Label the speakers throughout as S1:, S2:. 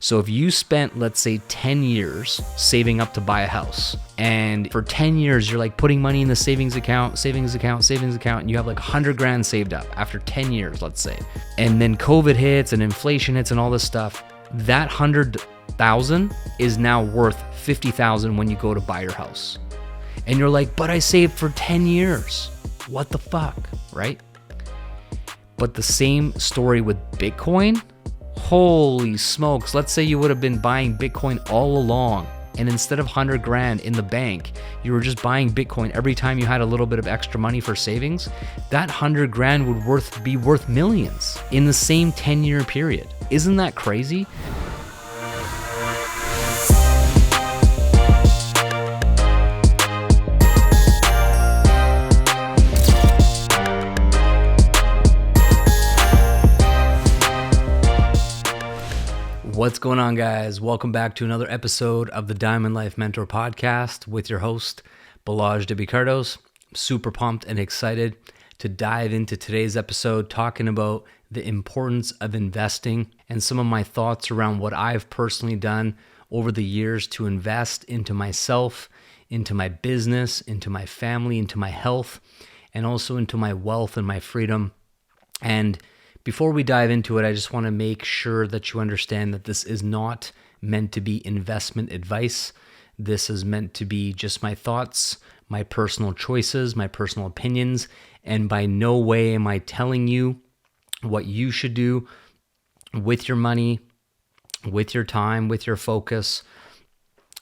S1: So if you spent, let's say, 10 years saving up to buy a house, and for 10 years, you're like putting money in the savings account, and you have like 100 grand saved up after 10 years, let's say. And then COVID hits and inflation hits and all this stuff, that 100,000 is now worth 50,000 when you go to buy your house. And you're like, but I saved for 10 years. What the fuck, right? But the same story with Bitcoin. Holy smokes. Let's say you would have been buying Bitcoin all along, and instead of 100 grand in the bank, you were just buying Bitcoin every time you had a little bit of extra money for savings. That 100 grand would be worth millions in the same 10-year period. Isn't that crazy? What's going on, guys? Welcome back to another episode of the Diamond Life Mentor Podcast with your host, Balazs W Kardos. Super pumped and excited to dive into today's episode, talking about the importance of investing and some of my thoughts around what I've personally done over the years to invest into myself, into my business, into my family, into my health, and also into my wealth and my freedom. And before we dive into it, I just want to make sure that you understand that this is not meant to be investment advice. This is meant to be just my thoughts, my personal choices, my personal opinions, and by no way am I telling you what you should do with your money, with your time, with your focus.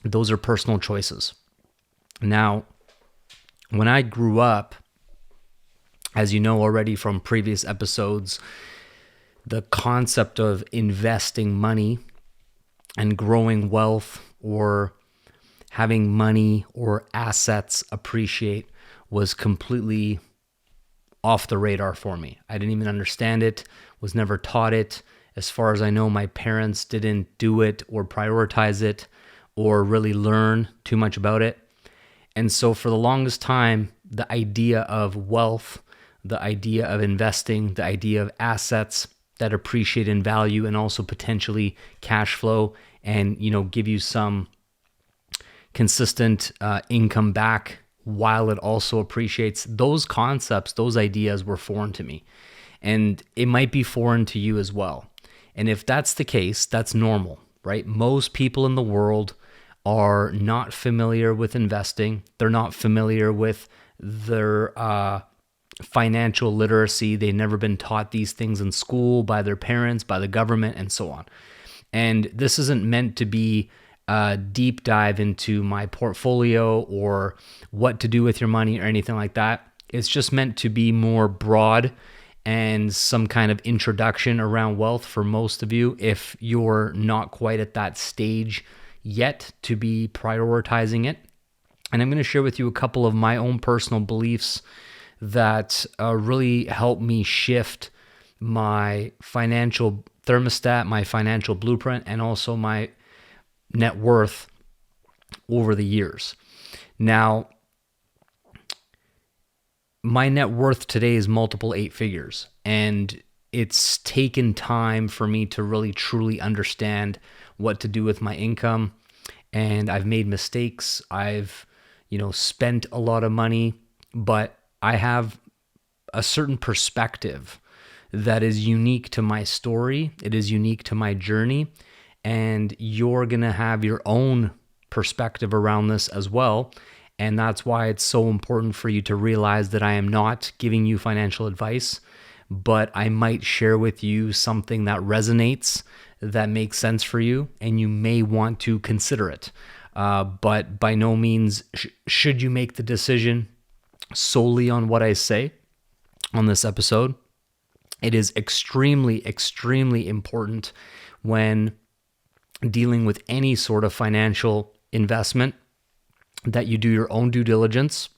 S1: Those are personal choices. Now, when I grew up, as you know already from previous episodes, the concept of investing money and growing wealth or having money or assets appreciate was completely off the radar for me. I didn't even understand it, was never taught it. As far as I know, my parents didn't do it or prioritize it or really learn too much about it. And so for the longest time, the idea of wealth, the idea of investing, the idea of assets that appreciate in value and also potentially cash flow and, give you some consistent income back while it also appreciates, those concepts, those ideas were foreign to me. And it might be foreign to you as well. And if that's the case, that's normal, right? Most people in the world are not familiar with investing. They're not familiar with their financial literacy. They've never been taught these things in school by their parents, by the government, and so on. And this isn't meant to be a deep dive into my portfolio or what to do with your money or anything like that. It's just meant to be more broad and some kind of introduction around wealth for most of you if you're not quite at that stage yet to be prioritizing it. And I'm going to share with you a couple of my own personal beliefs that really helped me shift my financial thermostat, my financial blueprint, and also my net worth over the years. Now, my net worth today is multiple 8 figures, and it's taken time for me to really truly understand what to do with my income. And I've made mistakes. I've, spent a lot of money, but I have a certain perspective that is unique to my story. It is unique to my journey, and you're going to have your own perspective around this as well. And that's why it's so important for you to realize that I am not giving you financial advice, but I might share with you something that resonates, that makes sense for you, and you may want to consider it. But by no means should you make the decision solely on what I say on this episode. It is extremely, extremely important when dealing with any sort of financial investment that you do your own due diligence,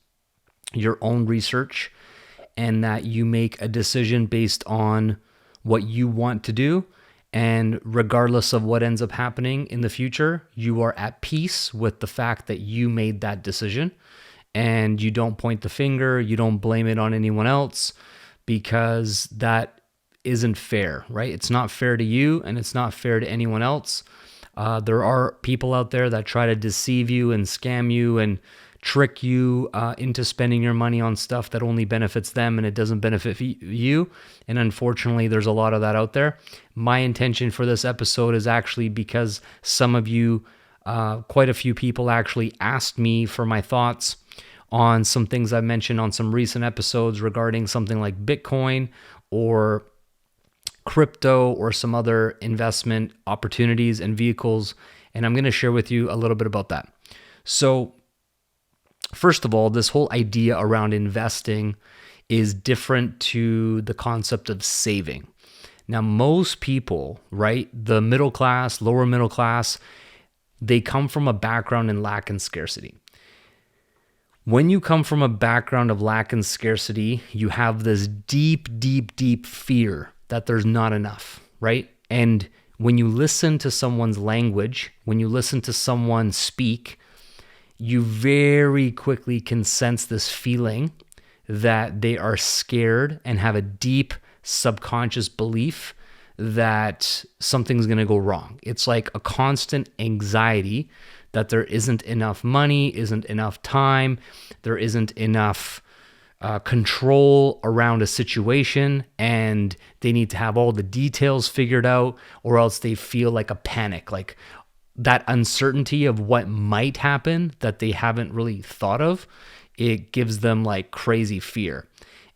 S1: your own research, and that you make a decision based on what you want to do. And regardless of what ends up happening in the future, you are at peace with the fact that you made that decision. And you don't point the finger, you don't blame it on anyone else, because that isn't fair, right? It's not fair to you and it's not fair to anyone else. There are people out there that try to deceive you and scam you and trick you into spending your money on stuff that only benefits them and it doesn't benefit you. And unfortunately, there's a lot of that out there. My intention for this episode is actually because some of you, quite a few people actually asked me for my thoughts on some things I mentioned on some recent episodes regarding something like Bitcoin or crypto or some other investment opportunities and vehicles. And I'm going to share with you a little bit about that. So first of all, this whole idea around investing is different to the concept of saving. Now, most people, right, the middle class, lower middle class, they come from a background in lack and scarcity. When you come from a background of lack and scarcity, you have this deep, deep, deep fear that there's not enough, right? And when you listen to someone's language, when you listen to someone speak, you very quickly can sense this feeling that they are scared and have a deep subconscious belief that something's going to go wrong. It's like a constant anxiety that there isn't enough money, isn't enough time, there isn't enough control around a situation, and they need to have all the details figured out, or else they feel like a panic, like that uncertainty of what might happen that they haven't really thought of. It gives them like crazy fear.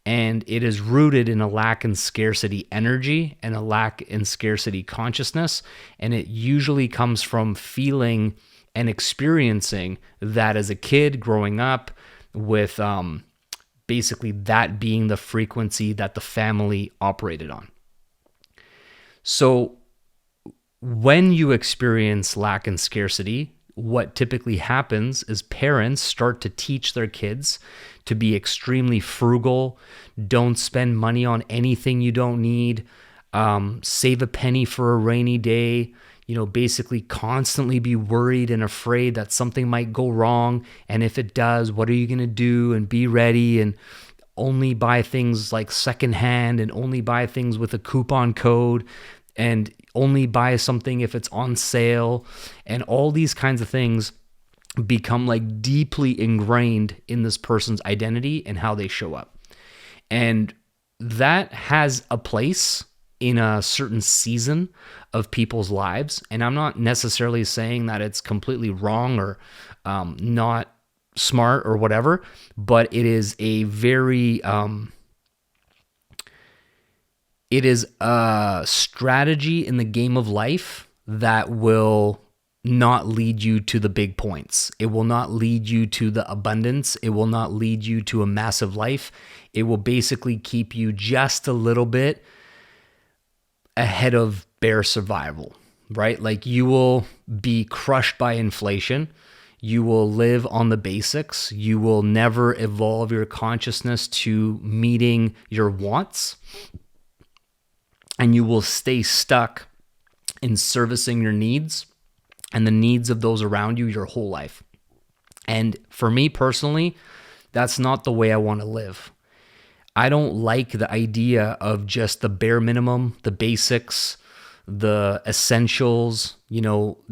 S1: And it is rooted in a lack and scarcity energy and a lack and scarcity consciousness. And it usually comes from feeling and experiencing that as a kid growing up with basically that being the frequency that the family operated on. So when you experience lack and scarcity, what typically happens is parents start to teach their kids to be extremely frugal, don't spend money on anything you don't need, save a penny for a rainy day, basically constantly be worried and afraid that something might go wrong. And if it does, what are you going to do? And be ready, and only buy things like secondhand, and only buy things with a coupon code, and only buy something if it's on sale. And all these kinds of things become like deeply ingrained in this person's identity and how they show up. And that has a place in a certain season of people's lives. And I'm not necessarily saying that it's completely wrong or not smart or whatever, but it is a very, it is a strategy in the game of life that will not lead you to the big points. It will not lead you to the abundance. It will not lead you to a massive life. It will basically keep you just a little bit ahead of bare survival, right? Like you will be crushed by inflation. You will live on the basics. You will never evolve your consciousness to meeting your wants. And you will stay stuck in servicing your needs and the needs of those around you your whole life. And for me personally, that's not the way I want to live. I don't like the idea of just the bare minimum, the basics, the essentials,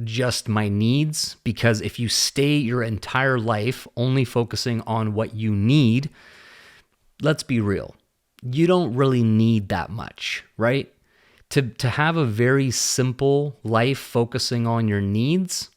S1: just my needs. Because if you stay your entire life only focusing on what you need, let's be real, you don't really need that much, right? To have a very simple life focusing on your needs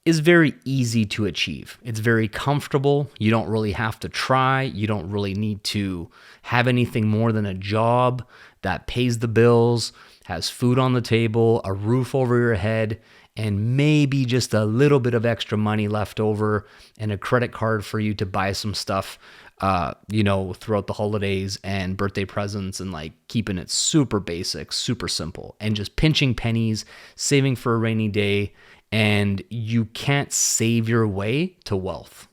S1: is very easy to achieve. It's very comfortable. You don't really have to try. You don't really need to have anything more than a job that pays the bills, has food on the table, a roof over your head, and maybe just a little bit of extra money left over and a credit card for you to buy some stuff, throughout the holidays and birthday presents, and like keeping it super basic, super simple, and just pinching pennies, saving for a rainy day. And you can't save your way to wealth.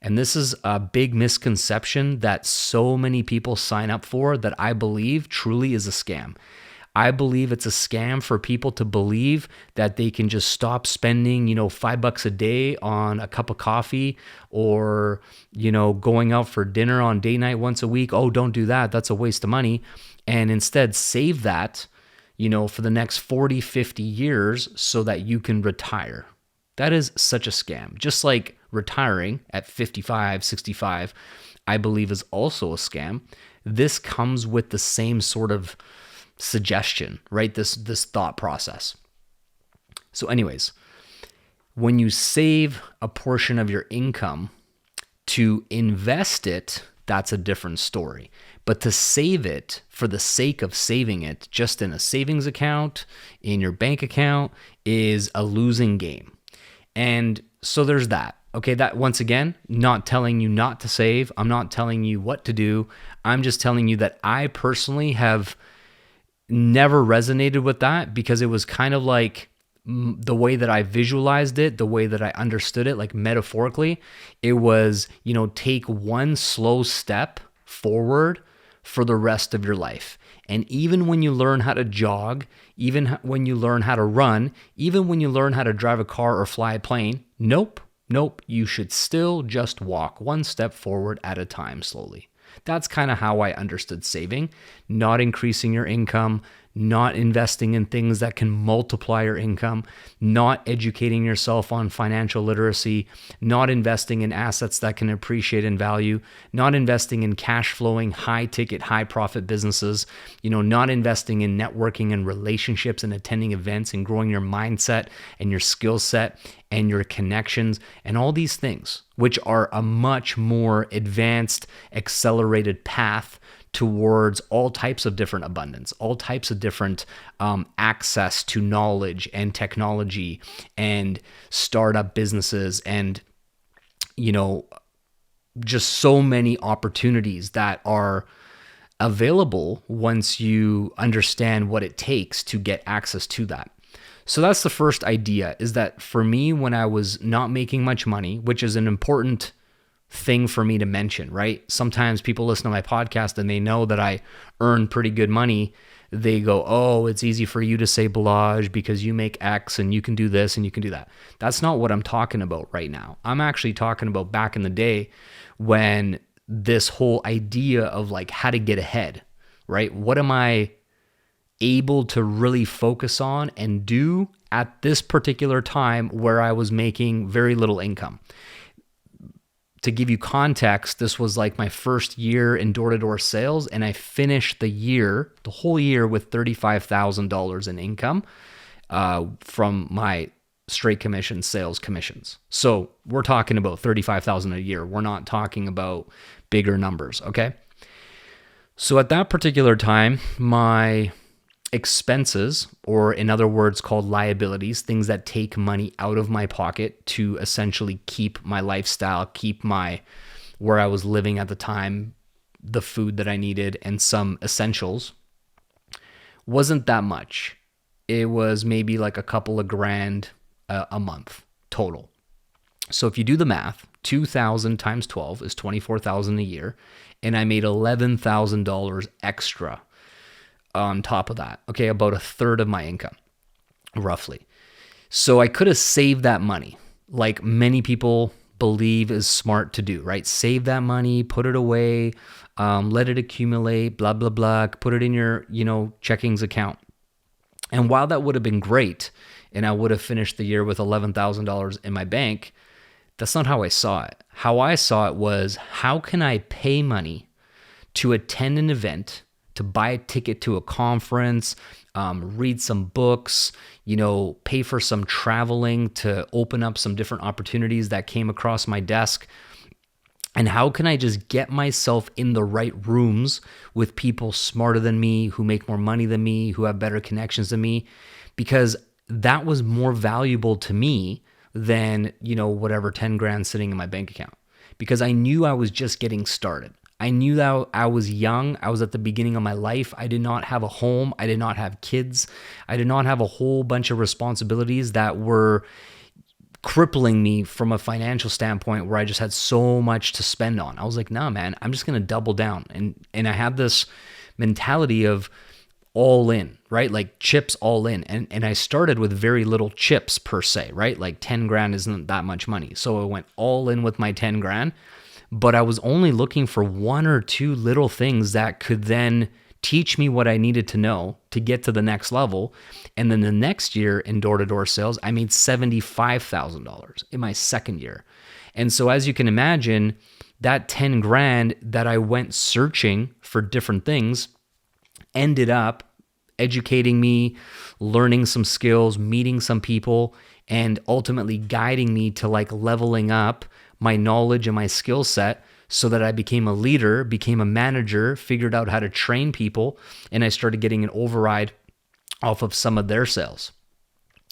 S1: And this is a big misconception that so many people sign up for that I believe truly is a scam. I believe it's a scam for people to believe that they can just stop spending, $5 a day on a cup of coffee or, going out for dinner on date night once a week. Oh, don't do that. That's a waste of money. And instead save that, for the next 40, 50 years so that you can retire. That is such a scam. Just like retiring at 55, 65, I believe is also a scam. This comes with the same sort of suggestion, right? This thought process. So anyways, when you save a portion of your income to invest it, that's a different story. But to save it for the sake of saving it, just in a savings account, in your bank account, is a losing game. And so there's that. Okay, that once again, not telling you not to save. I'm not telling you what to do. I'm just telling you that I personally have never resonated with that, because it was kind of like the way that I visualized it, the way that I understood it, like metaphorically, it was, take one slow step forward for the rest of your life. And even when you learn how to jog, even when you learn how to run, even when you learn how to drive a car or fly a plane, nope, you should still just walk one step forward at a time slowly. That's kind of how I understood saving, not increasing your income, not investing in things that can multiply your income, not educating yourself on financial literacy, not investing in assets that can appreciate in value, not investing in cash flowing, high ticket, high profit businesses, not investing in networking and relationships and attending events and growing your mindset and your skill set and your connections and all these things, which are a much more advanced, accelerated path towards all types of different abundance, all types of different access to knowledge and technology and startup businesses and, just so many opportunities that are available once you understand what it takes to get access to that. So that's the first idea, is that for me, when I was not making much money, which is an important thing for me to mention, right? Sometimes people listen to my podcast and they know that I earn pretty good money. They go, oh, it's easy for you to say Balazs because you make X and you can do this and you can do that. That's not what I'm talking about right now. I'm actually talking about back in the day when this whole idea of like how to get ahead, right? What am I able to really focus on and do at this particular time where I was making very little income? To give you context, this was like my first year in door-to-door sales, and I finished the whole year with $35,000 in income from my straight commission sales commissions. So we're talking about $35,000 a year. We're not talking about bigger numbers, okay? So at that particular time, my expenses, or in other words called liabilities, things that take money out of my pocket to essentially keep my lifestyle, keep where I was living at the time, the food that I needed, and some essentials, wasn't that much. It was maybe like a couple of grand a month total. So if you do the math, 2,000 times 12 is 24,000 a year, and I made $11,000 extra on top of that, okay, about a third of my income, roughly. So I could have saved that money, like many people believe is smart to do, right? Save that money, put it away, let it accumulate, blah, blah, blah, put it in your, checkings account. And while that would have been great, and I would have finished the year with $11,000 in my bank, that's not how I saw it. How I saw it was, how can I pay money to attend an event, to buy a ticket to a conference, read some books, pay for some traveling to open up some different opportunities that came across my desk? And how can I just get myself in the right rooms with people smarter than me, who make more money than me, who have better connections than me? Because that was more valuable to me than, whatever 10 grand sitting in my bank account. Because I knew I was just getting started. I knew that I was young. I was at the beginning of my life. I did not have a home. I did not have kids. I did not have a whole bunch of responsibilities that were crippling me from a financial standpoint, where I just had so much to spend on. I was like, nah, man, I'm just going to double down. And I had this mentality of all in, right? Like chips all in. And I started with very little chips per se, right? Like 10 grand isn't that much money. So I went all in with my 10 grand. But I was only looking for one or two little things that could then teach me what I needed to know to get to the next level. And then the next year in door-to-door sales, I made $75,000 in my second year. And so as you can imagine, that 10 grand that I went searching for different things ended up educating me, learning some skills, meeting some people, and ultimately guiding me to like leveling up my knowledge and my skill set so that I became a leader, became a manager, figured out how to train people, and I started getting an override off of some of their sales.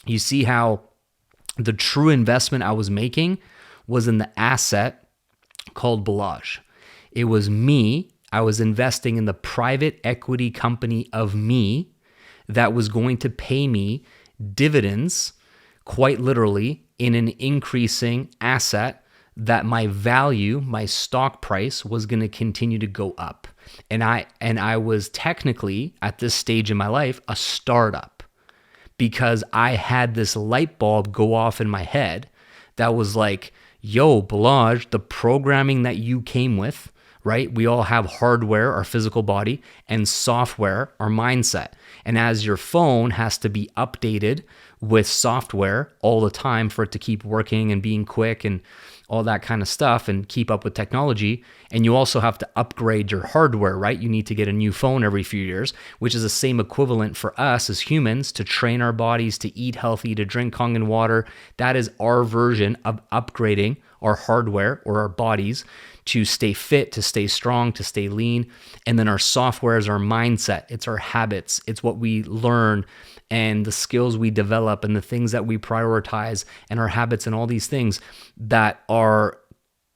S1: You see how the true investment I was making was in the asset called Balazs. It was me. I was investing in the private equity company of me that was going to pay me dividends, quite literally, in an increasing asset that my value, my stock price was going to continue to go up. And I was technically at this stage in my life a startup, because I had this light bulb go off in my head that was like, yo, Balazs, the programming that you came with, right? We all have hardware, our physical body, and software, our mindset. And as your phone has to be updated with software all the time for it to keep working and being quick and all that kind of stuff and keep up with technology, and you also have to upgrade your hardware, right? You need to get a new phone every few years, which is the same equivalent for us as humans to train our bodies, to eat healthy, to drink Kangen water. That is our version of upgrading our hardware or our bodies to stay fit, to stay strong, to stay lean. And then our software is our mindset. It's our habits. It's what we learn and the skills we develop and the things that we prioritize and our habits and all these things that are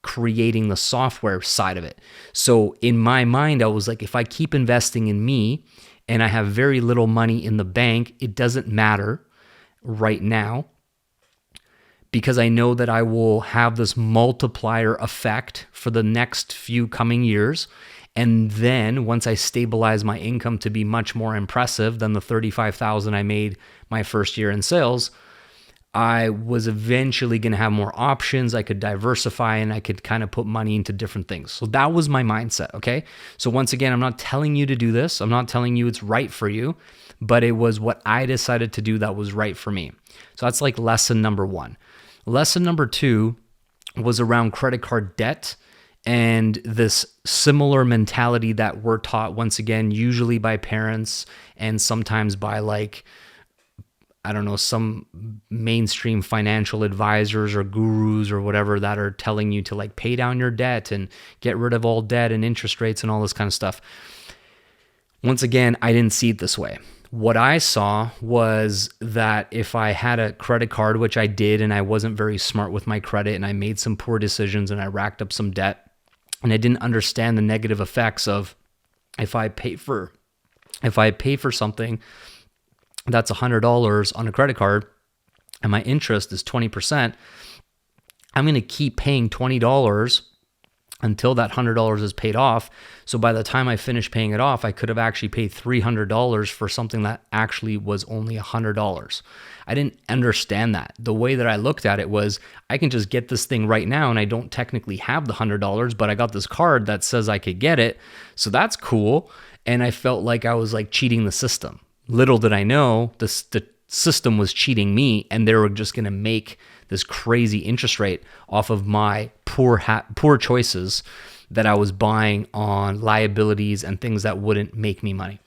S1: creating the software side of it. So in my mind, I was like, if I keep investing in me and I have very little money in the bank, it doesn't matter right now, because I know that I will have this multiplier effect for the next few coming years. And then once I stabilize my income to be much more impressive than the $35,000 I made my first year in sales, I was eventually going to have more options. I could diversify and I could kind of put money into different things. So that was my mindset, okay? So once again, I'm not telling you to do this. I'm not telling you it's right for you, but it was what I decided to do that was right for me. So that's like lesson number one. Lesson number two was around credit card debt and this similar mentality that we're taught, once again, usually by parents and sometimes by like, I don't know, some mainstream financial advisors or gurus or whatever that are telling you to like pay down your debt and get rid of all debt and interest rates and all this kind of stuff. Once again, I didn't see it this way. What I saw was that if I had a credit card, which I did, and I wasn't very smart with my credit and I made some poor decisions and I racked up some debt, and I didn't understand the negative effects of if I pay for something that's $100 on a credit card and my interest is 20%, I'm going to keep paying $20 until that $100 is paid off. So by the time I finish paying it off, I could have actually paid $300 for something that actually was only $100. I didn't understand that. The way that I looked at it was, I can just get this thing right now and I don't technically have the $100, but I got this card that says I could get it. So that's cool. And I felt like I was like cheating the system. Little did I know the system was cheating me, and they were just going to make this crazy interest rate off of my poor choices that I was buying on liabilities and things that wouldn't make me money.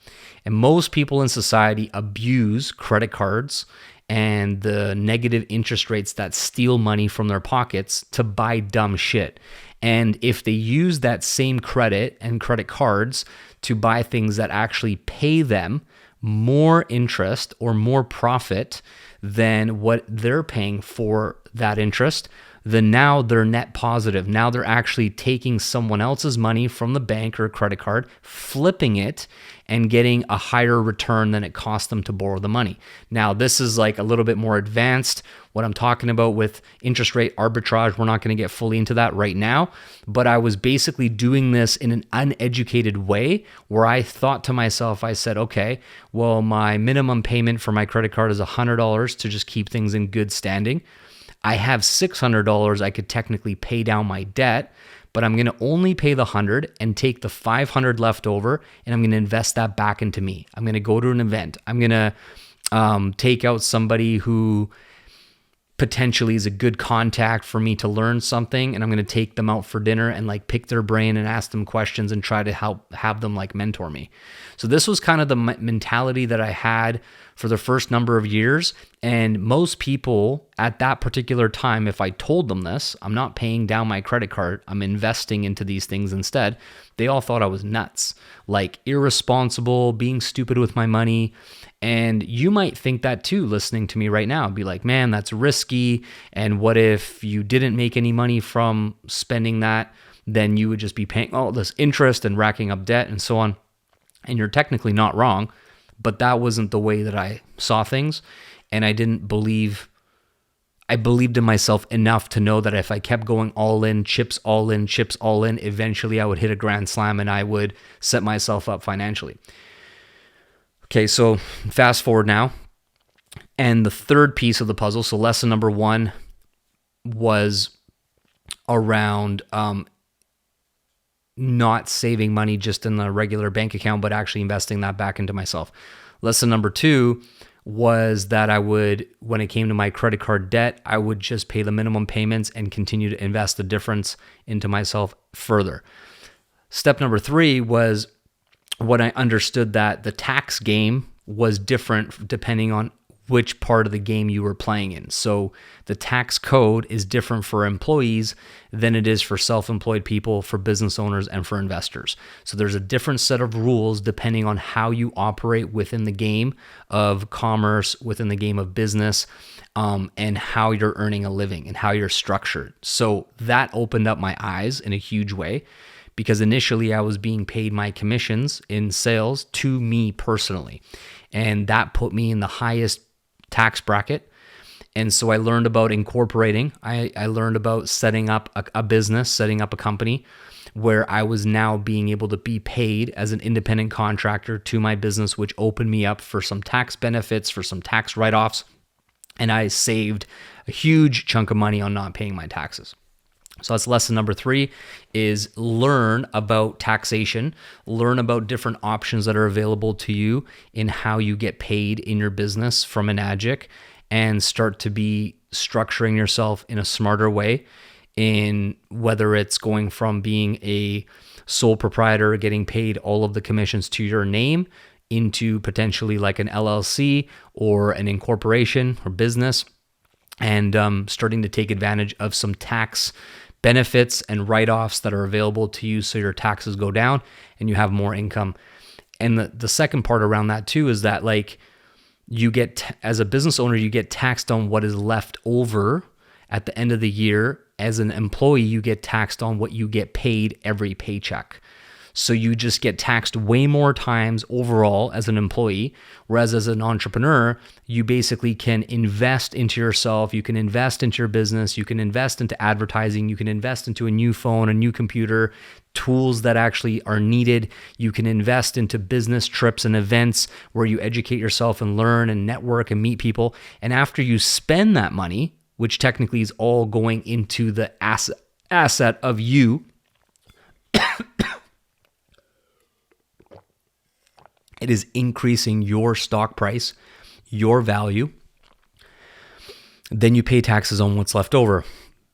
S1: And most people in society abuse credit cards and the negative interest rates that steal money from their pockets to buy dumb shit. And if they use that same credit and credit cards to buy things that actually pay them more interest or more profit than what they're paying for that interest, then now they're net positive. Now they're actually taking someone else's money from the bank or credit card, flipping it, and getting a higher return than it cost them to borrow the money. Now, this is like a little bit more advanced. What I'm talking about with interest rate arbitrage, we're not going to get fully into that right now, but I was basically doing this in an uneducated way where I thought to myself, I said, okay, well, my minimum payment for my credit card is $100 to just keep things in good standing. I have $600 I could technically pay down my debt, but I'm going to only pay the 100 and take the 500 left over, and I'm going to invest that back into me. I'm going to go to an event. I'm going to take out somebody who potentially is a good contact for me to learn something, and I'm going to take them out for dinner and like pick their brain and ask them questions and try to have them like mentor me. So this was kind of the mentality that I had for the first number of years. And most people at that particular time, if I told them this, I'm not paying down my credit card, I'm investing into these things instead, they all thought I was nuts, like irresponsible, being stupid with my money. And you might think that too, listening to me right now. Be like, man, that's risky. And what if you didn't make any money from spending that? Then you would just be paying all this interest and racking up debt and so on. And you're technically not wrong, but that wasn't the way that I saw things. And I believed in myself enough to know that if I kept going all in, chips all in, eventually I would hit a grand slam and I would set myself up financially. Okay, so fast forward now. And the third piece of the puzzle, so lesson number 1 was around not saving money just in the regular bank account, but actually investing that back into myself. Lesson number 2 was that I would, when it came to my credit card debt, I would just pay the minimum payments and continue to invest the difference into myself further. Step number 3 was when I understood that the tax game was different depending on which part of the game you were playing in. So the tax code is different for employees than it is for self-employed people, for business owners, and for investors. So there's a different set of rules depending on how you operate within the game of commerce, within the game of business, and how you're earning a living and how you're structured. So that opened up my eyes in a huge way, because initially I was being paid my commissions in sales to me personally. And that put me in the highest tax bracket. And so I learned about incorporating. I learned about setting up a business, setting up a company where I was now being able to be paid as an independent contractor to my business, which opened me up for some tax benefits, for some tax write-offs. And I saved a huge chunk of money on not paying my taxes. So that's lesson number 3, is learn about taxation, learn about different options that are available to you in how you get paid in your business from an AGIC, and start to be structuring yourself in a smarter way, in whether it's going from being a sole proprietor, getting paid all of the commissions to your name, into potentially like an LLC or an incorporation or business, and starting to take advantage of some tax benefits and write-offs that are available to you, so your taxes go down and you have more income. And the second part around that too is that, like, you get, as a business owner, you get taxed on what is left over at the end of the year. As an employee, you get taxed on what you get paid every paycheck. So you just get taxed way more times overall as an employee, whereas as an entrepreneur, you basically can invest into yourself, you can invest into your business, you can invest into advertising, you can invest into a new phone, a new computer, tools that actually are needed. You can invest into business trips and events where you educate yourself and learn and network and meet people. And after you spend that money, which technically is all going into the asset of you, it is increasing your stock price, your value. Then you pay taxes on what's left over.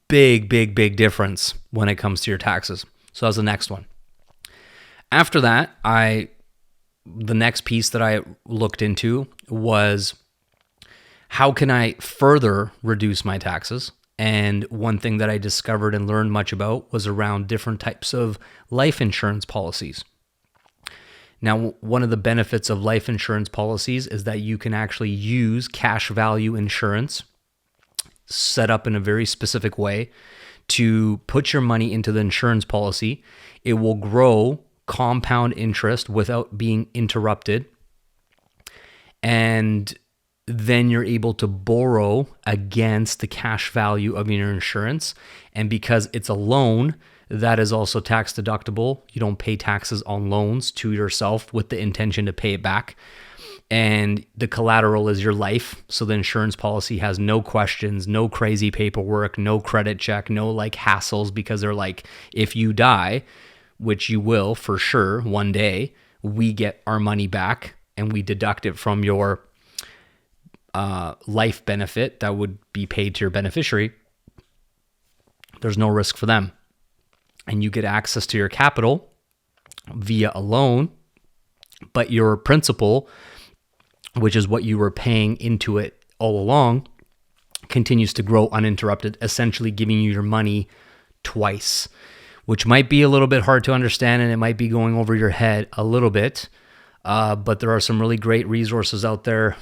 S1: Big difference when it comes to your taxes. So that's the next one. After that, the next piece that I looked into was, how can I further reduce my taxes? And one thing that I discovered and learned much about was around different types of life insurance policies. Now, one of the benefits of life insurance policies is that you can actually use cash value insurance set up in a very specific way to put your money into the insurance policy. It will grow compound interest without being interrupted. And then you're able to borrow against the cash value of your insurance. And because it's a loan, that is also tax deductible. You don't pay taxes on loans to yourself with the intention to pay it back. and the collateral is your life. So the insurance policy has no questions, no crazy paperwork, no credit check, no like hassles, because they're like, if you die, which you will for sure one day, we get our money back and we deduct it from your life benefit that would be paid to your beneficiary. There's no risk for them. And you get access to your capital via a loan, but your principal, which is what you were paying into it all along, continues to grow uninterrupted, essentially giving you your money twice, which might be a little bit hard to understand and it might be going over your head a little bit. But there are some really great resources out there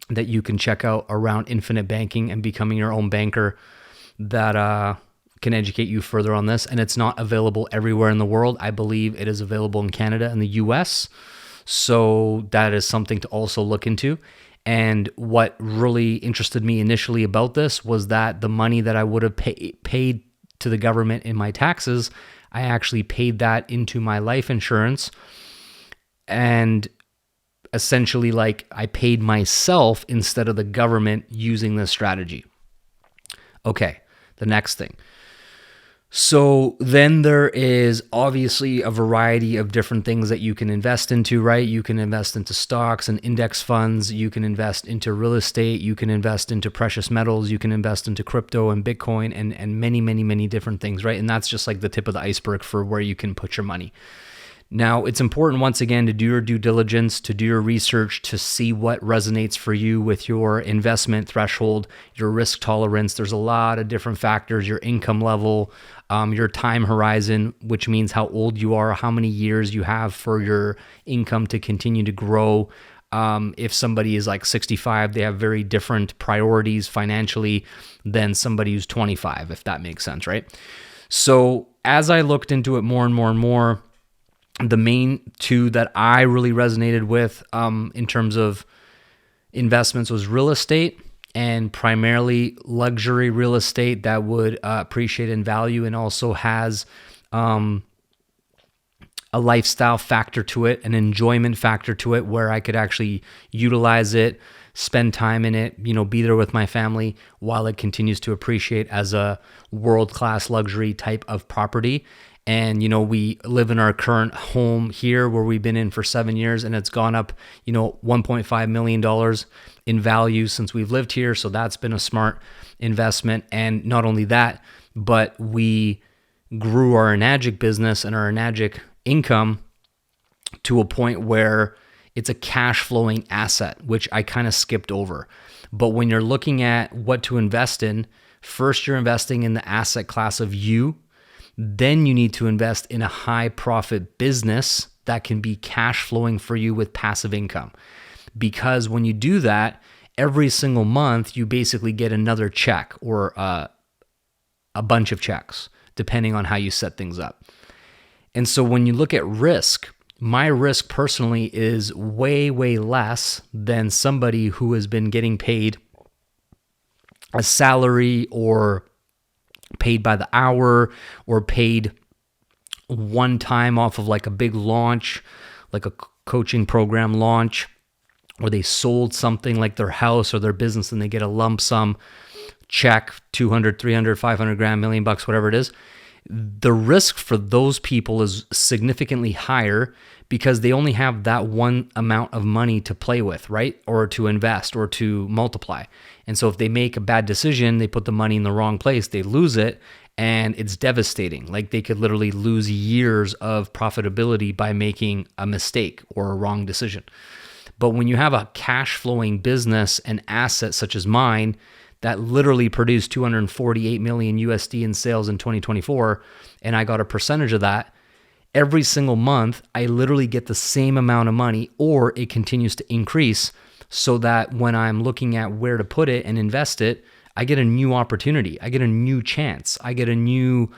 S1: that you can check out around infinite banking and becoming your own banker that can educate you further on this. And it's not available everywhere in the world. I believe it is available in Canada and the US. So that is something to also look into. And what really interested me initially about this was that the money that I would have paid to the government in my taxes, I actually paid that into my life insurance. And essentially, like, I paid myself instead of the government using this strategy. Okay, the next thing. So then there is obviously a variety of different things that you can invest into, right? You can invest into stocks and index funds. You can invest into real estate. You can invest into precious metals. You can invest into crypto and Bitcoin and many, many, many different things, right? And that's just like the tip of the iceberg for where you can put your money. Now, it's important, once again, to do your due diligence, to do your research, to see what resonates for you with your investment threshold, your risk tolerance. There's a lot of different factors, your income level, your time horizon, which means how old you are, how many years you have for your income to continue to grow. If somebody is like 65, they have very different priorities financially than somebody who's 25, if that makes sense, right? So as I looked into it more and more and more, the main two that I really resonated with in terms of investments was real estate, and primarily luxury real estate that would appreciate in value and also has a lifestyle factor to it, an enjoyment factor to it, where I could actually utilize it, spend time in it, be there with my family while it continues to appreciate as a world-class luxury type of property. And, we live in our current home here where we've been in for 7 years, and it's gone up, $1.5 million in value since we've lived here. So that's been a smart investment. And not only that, but we grew our Enagic business and our Enagic income to a point where it's a cash flowing asset, which I kind of skipped over. But when you're looking at what to invest in, first you're investing in the asset class of you. Then you need to invest in a high profit business that can be cash flowing for you with passive income. Because when you do that, every single month, you basically get another check or a bunch of checks, depending on how you set things up. And so when you look at risk, my risk personally is way, way less than somebody who has been getting paid a salary or paid by the hour or paid one time off of like a big launch, like a coaching program launch, or they sold something like their house or their business and they get a lump sum check, 200, 300, 500 grand, $1 million, whatever it is. The risk for those people is significantly higher because they only have that one amount of money to play with, right? Or to invest or to multiply. And so if they make a bad decision, they put the money in the wrong place, they lose it, and it's devastating. Like they could literally lose years of profitability by making a mistake or a wrong decision. But when you have a cash flowing business and asset such as mine, that literally produced 248 million USD in sales in 2024, and I got a percentage of that. Every single month, I literally get the same amount of money, or it continues to increase, so that when I'm looking at where to put it and invest it, I get a new opportunity. I get a new chance. I get a new,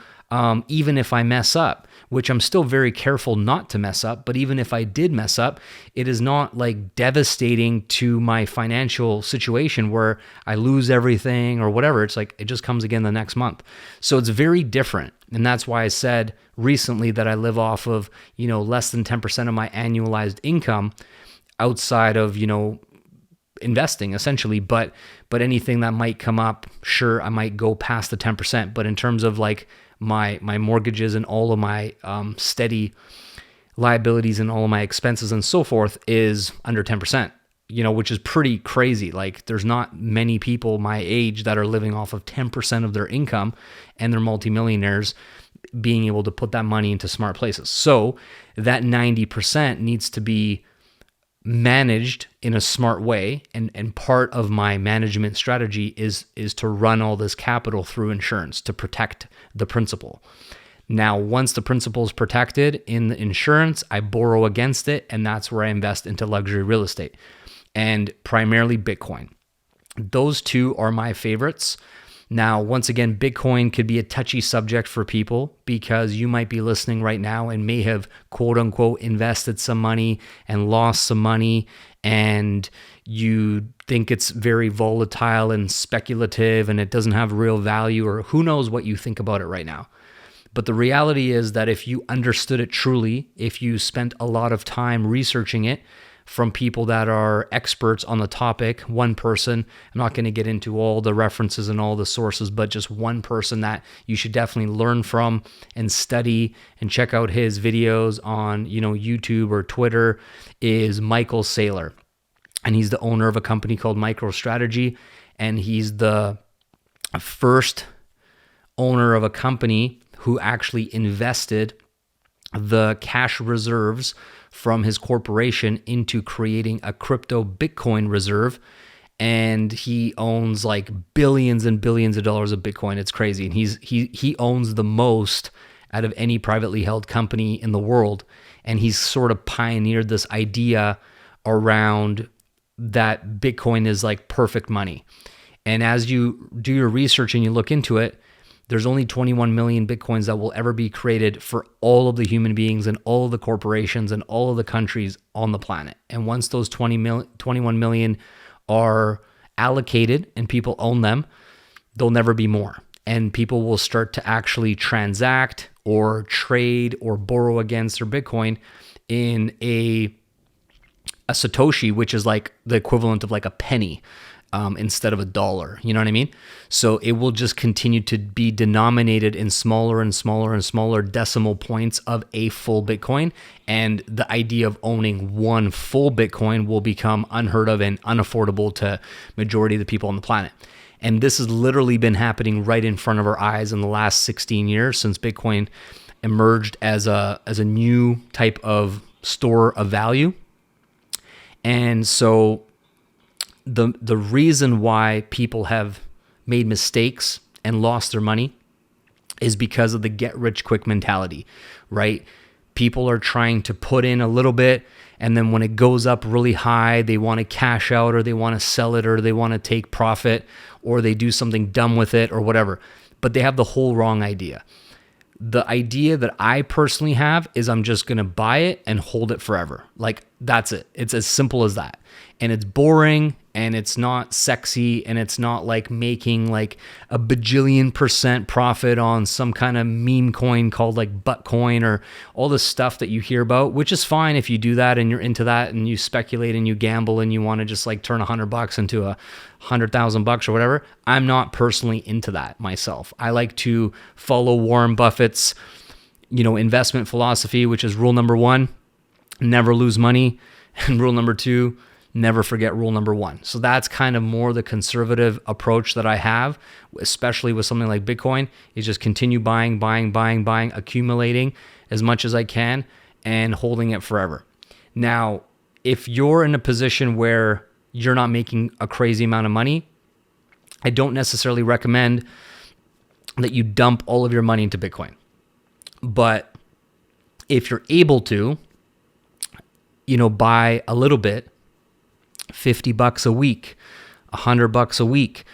S1: even if I mess up, which I'm still very careful not to mess up, but even if I did mess up, it is not like devastating to my financial situation where I lose everything or whatever. It's like it just comes again the next month. So it's very different. And that's why I said recently that I live off of, less than 10% of my annualized income. outside of, investing essentially, but anything that might come up, sure, I might go past the 10%. But in terms of like my mortgages and all of my steady liabilities and all of my expenses and so forth is under 10%, which is pretty crazy. Like there's not many people my age that are living off of 10% of their income, and they're multimillionaires being able to put that money into smart places. So that 90% needs to be managed in a smart way, and part of my management strategy is to run all this capital through insurance to protect the principal. Now, once the principal is protected in the insurance, I borrow against it, and that's where I invest into luxury real estate and primarily Bitcoin. Those two are my favorites. Now, once again, Bitcoin could be a touchy subject for people because you might be listening right now and may have quote unquote invested some money and lost some money, and you think it's very volatile and speculative and it doesn't have real value, or who knows what you think about it right now. But the reality is that if you understood it truly, if you spent a lot of time researching it, from people that are experts on the topic, one person, I'm not going to get into all the references and all the sources, but just one person that you should definitely learn from and study and check out his videos on, YouTube or Twitter, is Michael Saylor. And he's the owner of a company called MicroStrategy, and he's the first owner of a company who actually invested the cash reserves from his corporation into creating a crypto Bitcoin reserve. And he owns like billions and billions of dollars of Bitcoin. It's crazy. And he owns the most out of any privately held company in the world. And he's sort of pioneered this idea around that Bitcoin is like perfect money. And as you do your research and you look into it, there's only 21 million Bitcoins that will ever be created for all of the human beings and all of the corporations and all of the countries on the planet. And once those 21 million are allocated and people own them, there'll never be more. And people will start to actually transact or trade or borrow against their Bitcoin in a Satoshi, which is like the equivalent of like a penny. Instead of $1, you know what I mean? So it will just continue to be denominated in smaller and smaller and smaller decimal points of a full Bitcoin. And the idea of owning one full Bitcoin will become unheard of and unaffordable to majority of the people on the planet. And this has literally been happening right in front of our eyes in the last 16 years since Bitcoin emerged as a new type of store of value. And so the reason why people have made mistakes and lost their money is because of the get rich quick mentality, right? People are trying to put in a little bit, and then when it goes up really high, they want to cash out, or they want to sell it, or they want to take profit, or they do something dumb with it or whatever. But they have the whole wrong idea. The idea that I personally have is I'm just going to buy it and hold it forever. Like, that's it. It's as simple as that. And it's boring, and it's not sexy, and it's not like making like a bajillion% profit on some kind of meme coin called like Buttcoin or all this stuff that you hear about, which is fine if you do that and you're into that and you speculate and you gamble and you want to just like turn $100 into $100,000 or whatever. I'm not personally into that myself. I like to follow Warren Buffett's, investment philosophy, which is rule number 1, never lose money. And rule number 2, never forget rule number 1. So that's kind of more the conservative approach that I have, especially with something like Bitcoin, is just continue buying, accumulating as much as I can and holding it forever. Now, if you're in a position where you're not making a crazy amount of money, I don't necessarily recommend that you dump all of your money into Bitcoin. But if you're able to, buy a little bit, $50 a week, $100 a week,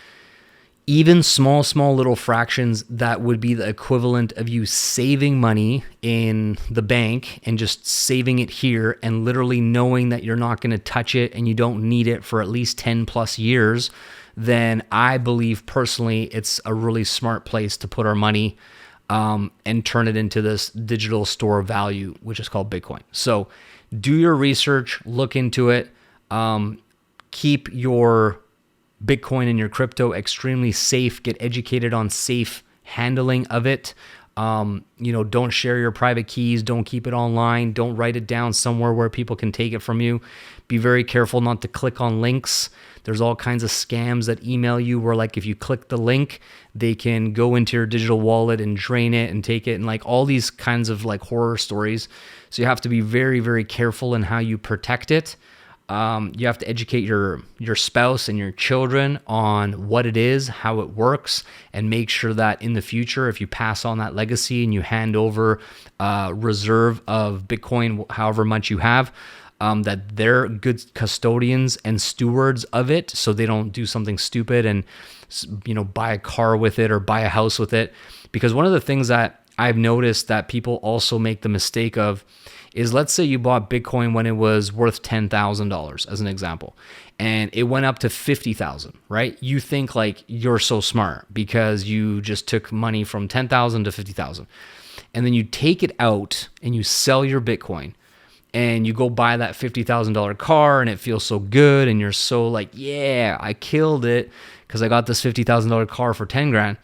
S1: even small little fractions that would be the equivalent of you saving money in the bank and just saving it here and literally knowing that you're not going to touch it and you don't need it for at least 10 plus years, then I believe personally it's a really smart place to put our money and turn it into this digital store of value, which is called Bitcoin. So do your research, look into it. Keep your Bitcoin and your crypto extremely safe. Get educated on safe handling of it. Don't share your private keys. Don't keep it online. Don't write it down somewhere where people can take it from you. Be very careful not to click on links. There's all kinds of scams that email you where, like, if you click the link, they can go into your digital wallet and drain it and take it, and like all these kinds of like horror stories. So you have to be very, very careful in how you protect it. You have to educate your spouse and your children on what it is, how it works, and make sure that in the future, if you pass on that legacy and you hand over a reserve of Bitcoin, however much you have, that they're good custodians and stewards of it, so they don't do something stupid and buy a car with it or buy a house with it. Because one of the things that I've noticed that people also make the mistake of is, let's say you bought Bitcoin when it was worth $10,000 as an example, and it went up to 50,000, right? You think like you're so smart because you just took money from 10,000 to 50,000. And then you take it out and you sell your Bitcoin and you go buy that $50,000 car and it feels so good. And you're so like, yeah, I killed it because I got this $50,000 car for 10 grand.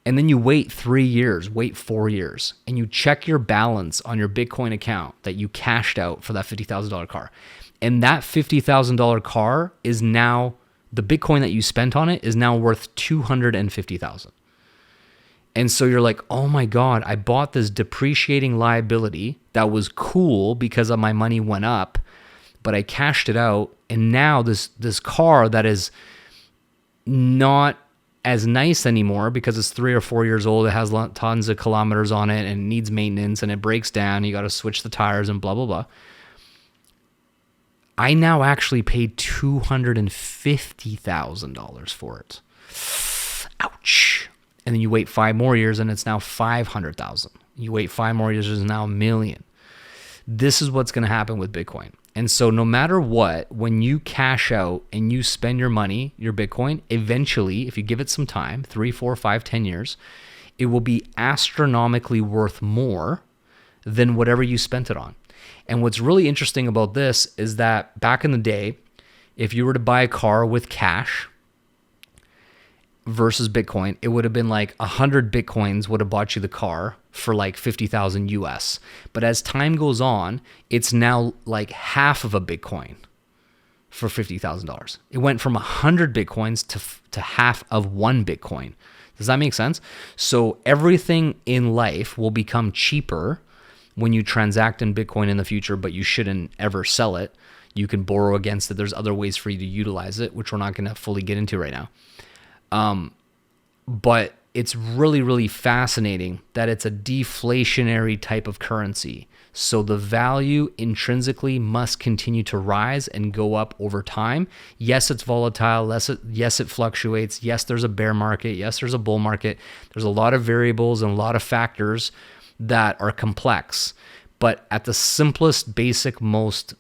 S1: And then you wait 3 years, wait 4 years, and you check your balance on your Bitcoin account that you cashed out for that $50,000 car. And that $50,000 car is now, the Bitcoin that you spent on it is now worth $250,000. And so you're like, oh my God, I bought this depreciating liability that was cool because of my money went up, but I cashed it out. And now this car that is not as nice anymore because it's 3 or 4 years old, it has tons of kilometers on it and needs maintenance and it breaks down, you got to switch the tires and blah, blah, blah. I now actually paid $250,000 for it. Ouch. And then you wait 5 more years and it's now $500,000. You wait 5 more years, it's now $1 million. This is what's going to happen with Bitcoin. And so no matter what, when you cash out and you spend your money, your Bitcoin, eventually, if you give it some time, 3, 4, 5, 10 years, it will be astronomically worth more than whatever you spent it on. And what's really interesting about this is that back in the day, if you were to buy a car with cash versus Bitcoin, it would have been like 100 Bitcoins would have bought you the car for like 50,000 US. But as time goes on, it's now like half of a Bitcoin for $50,000. It went from 100 Bitcoins to half of 1 Bitcoin. Does that make sense? So everything in life will become cheaper when you transact in Bitcoin in the future, but you shouldn't ever sell it. You can borrow against it. There's other ways for you to utilize it, which we're not going to fully get into right now. But it's really, really fascinating that it's a deflationary type of currency. So the value intrinsically must continue to rise and go up over time. Yes, it's volatile. Yes, it fluctuates. Yes, there's a bear market. Yes, there's a bull market. There's a lot of variables and a lot of factors that are complex. But at the simplest, basic, most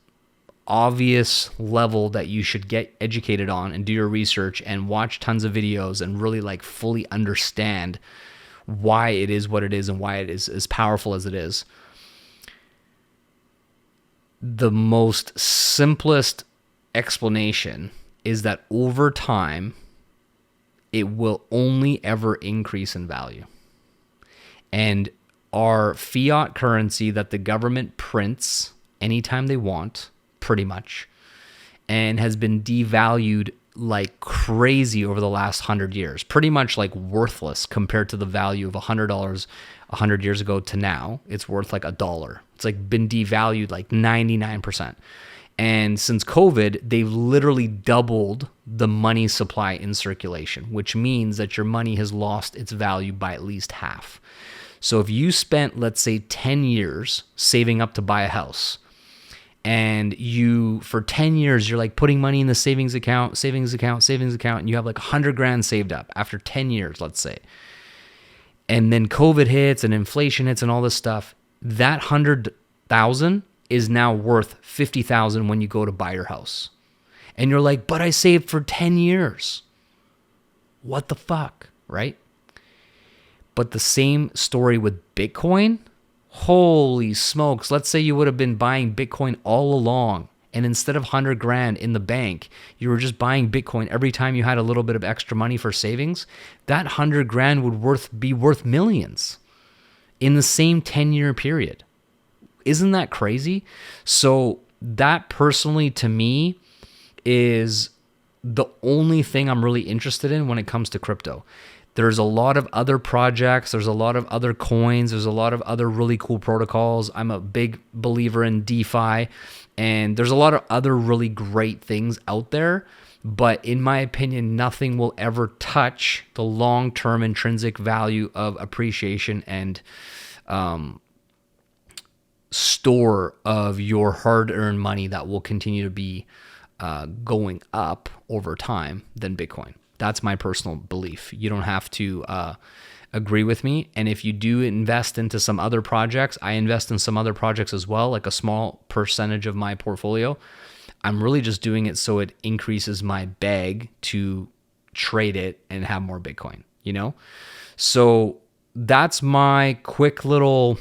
S1: obvious level that you should get educated on and do your research and watch tons of videos and really like fully understand why it is what it is and why it is as powerful as it is. The most simplest explanation is that over time, it will only ever increase in value. And our fiat currency that the government prints anytime they want, pretty much, and has been devalued like crazy over the last 100 years, pretty much like worthless compared to the value of $100 100 years ago to now. It's worth like $1. It's like been devalued like 99%. And since COVID, they've literally doubled the money supply in circulation, which means that your money has lost its value by at least half. So if you spent, let's say, 10 years saving up to buy a house, and you, for 10 years, you're like putting money in the savings account, and you have like 100 grand saved up after 10 years, let's say. And then COVID hits and inflation hits and all this stuff. That 100,000 is now worth 50,000 when you go to buy your house. And you're like, but I saved for 10 years. What the fuck, right? But the same story with Bitcoin. Holy smokes. Let's say you would have been buying Bitcoin all along and instead of 100 grand in the bank, you were just buying Bitcoin every time you had a little bit of extra money for savings, that 100 grand would be worth millions in the same 10-year period. Isn't that crazy? So that personally to me is the only thing I'm really interested in when it comes to crypto. There's a lot of other projects, there's a lot of other coins, there's a lot of other really cool protocols. I'm a big believer in DeFi, and there's a lot of other really great things out there. But in my opinion, nothing will ever touch the long-term intrinsic value of appreciation and store of your hard-earned money that will continue to be going up over time than Bitcoin. That's my personal belief. You don't have to agree with me. And if you do invest into some other projects, I invest in some other projects as well, like a small percentage of my portfolio. I'm really just doing it so it increases my bag to trade it and have more Bitcoin, you know? So that's my quick little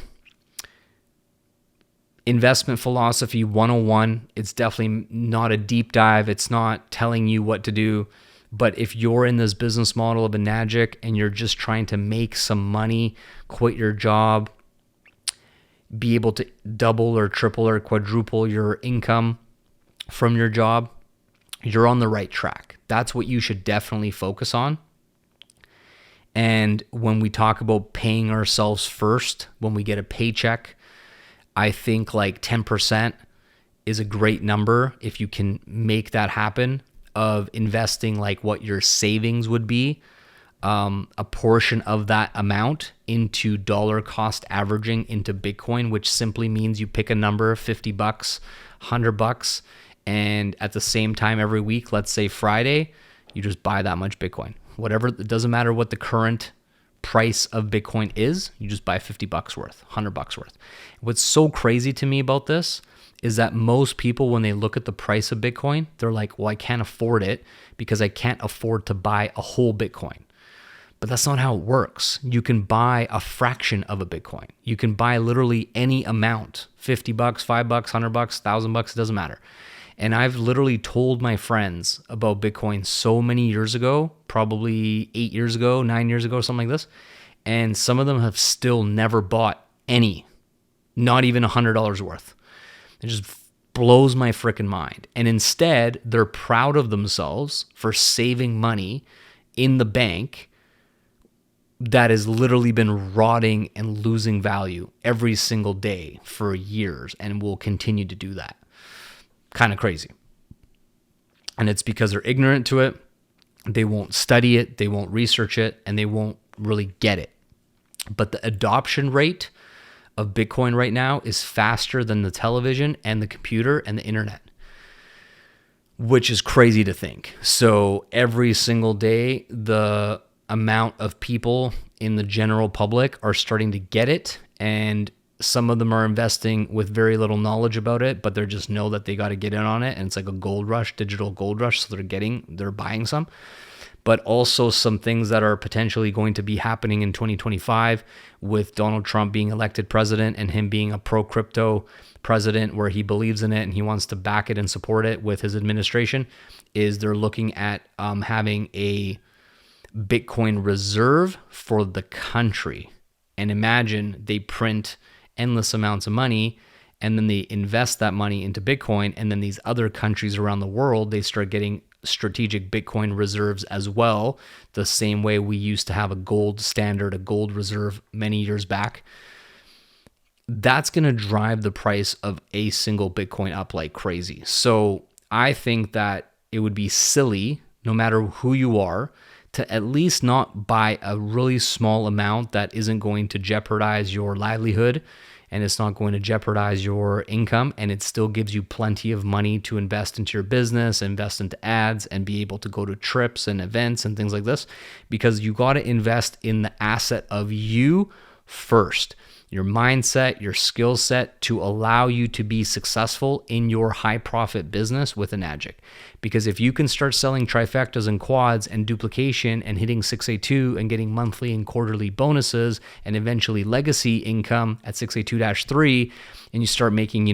S1: investment philosophy 101. It's definitely not a deep dive. It's not telling you what to do. But if you're in this business model of a Nagic and you're just trying to make some money, quit your job, be able to double or triple or quadruple your income from your job, you're on the right track. That's what you should definitely focus on. And when we talk about paying ourselves first, when we get a paycheck, I think like 10% is a great number if you can make that happen, of investing like what your savings would be, a portion of that amount into dollar cost averaging into Bitcoin, which simply means you pick a number, $50, $100, and at the same time every week, let's say Friday, you just buy that much Bitcoin. Whatever, it doesn't matter what the current price of Bitcoin is, you just buy $50 worth, $100 worth. What's so crazy to me about this is that most people, when they look at the price of Bitcoin, they're like, well, I can't afford it because I can't afford to buy a whole Bitcoin. But that's not how it works. You can buy a fraction of a Bitcoin. You can buy literally any amount, $50, $5, $100, $1,000, it doesn't matter. And I've literally told my friends about Bitcoin so many years ago, probably 8 years ago, 9 years ago, something like this. And some of them have still never bought any, not even $100 worth. It just blows my freaking mind. And instead, they're proud of themselves for saving money in the bank that has literally been rotting and losing value every single day for years and will continue to do that. Kind of crazy. And it's because they're ignorant to it. They won't study it. They won't research it. And they won't really get it. But the adoption rate of Bitcoin right now is faster than the television and the computer and the internet, which is crazy to think. So every single day, the amount of people in the general public are starting to get it, and some of them are investing with very little knowledge about it, but they just know that they got to get in on it, and it's like a gold rush, digital gold rush, so they're buying some. But also some things that are potentially going to be happening in 2025 with Donald Trump being elected president and him being a pro-crypto president where he believes in it and he wants to back it and support it with his administration, is they're looking at having a Bitcoin reserve for the country. And imagine they print endless amounts of money and then they invest that money into Bitcoin, and then these other countries around the world, they start getting strategic Bitcoin reserves as well, the same way we used to have a gold standard, a gold reserve many years back. That's going to drive the price of a single Bitcoin up like crazy. So I think that it would be silly, no matter who you are, to at least not buy a really small amount that isn't going to jeopardize your livelihood and it's not going to jeopardize your income, and it still gives you plenty of money to invest into your business, invest into ads, and be able to go to trips and events and things like this, because you got to invest in the asset of you first. Your mindset, your skill set to allow you to be successful in your high profit business with an Nagic. Because if you can start selling trifectas and quads and duplication and hitting 682 and getting monthly and quarterly bonuses and eventually legacy income at 682-3, and you start making,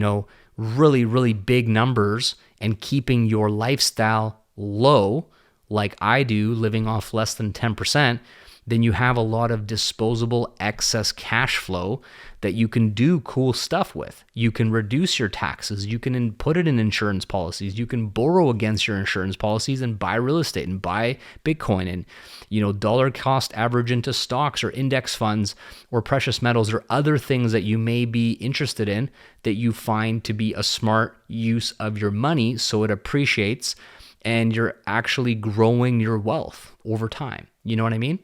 S1: really, really big numbers and keeping your lifestyle low, like I do, living off less than 10%, then you have a lot of disposable excess cash flow that you can do cool stuff with. You can reduce your taxes. You can put it in insurance policies. You can borrow against your insurance policies and buy real estate and buy Bitcoin and, dollar cost average into stocks or index funds or precious metals or other things that you may be interested in that you find to be a smart use of your money so it appreciates and you're actually growing your wealth over time. You know what I mean?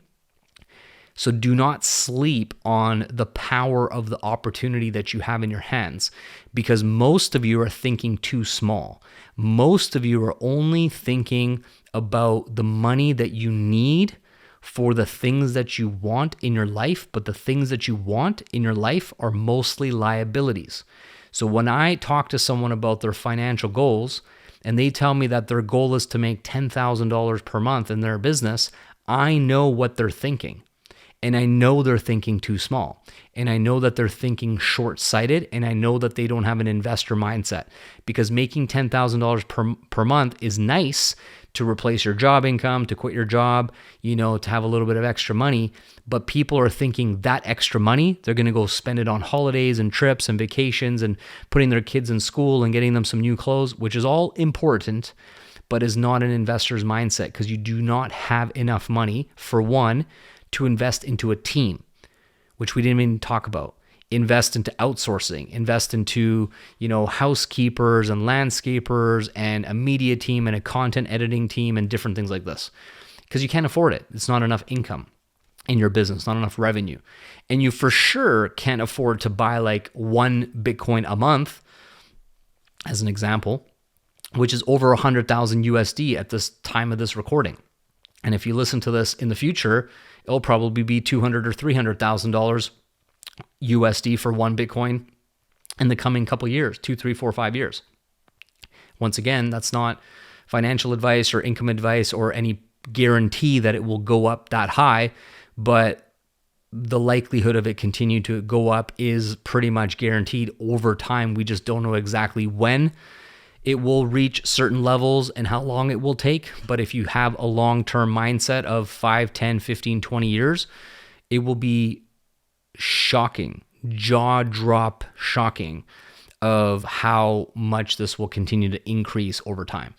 S1: So do not sleep on the power of the opportunity that you have in your hands, because most of you are thinking too small. Most of you are only thinking about the money that you need for the things that you want in your life, but the things that you want in your life are mostly liabilities. So when I talk to someone about their financial goals and they tell me that their goal is to make $10,000 per month in their business, I know what they're thinking. And I know they're thinking too small. And I know that they're thinking short-sighted. And I know that they don't have an investor mindset, because making $10,000 per month is nice to replace your job income, to quit your job, to have a little bit of extra money. But people are thinking that extra money, they're going to go spend it on holidays and trips and vacations and putting their kids in school and getting them some new clothes, which is all important, but is not an investor's mindset, because you do not have enough money, for one, to invest into a team, which we didn't even talk about. Invest into outsourcing, invest into, housekeepers and landscapers and a media team and a content editing team and different things like this, because you can't afford it. It's not enough income in your business, not enough revenue. And you for sure can't afford to buy like 1 Bitcoin a month, as an example, which is over 100,000 USD at this time of this recording. And if you listen to this in the future, it'll probably be $200,000 or $300,000 USD for 1 Bitcoin in the coming couple years, 2, 3, 4, 5 years. Once again, that's not financial advice or income advice or any guarantee that it will go up that high, but the likelihood of it continue to go up is pretty much guaranteed over time. We just don't know exactly when it will reach certain levels and how long it will take. But if you have a long-term mindset of 5, 10, 15, 20 years, it will be shocking, jaw-drop shocking of how much this will continue to increase over time.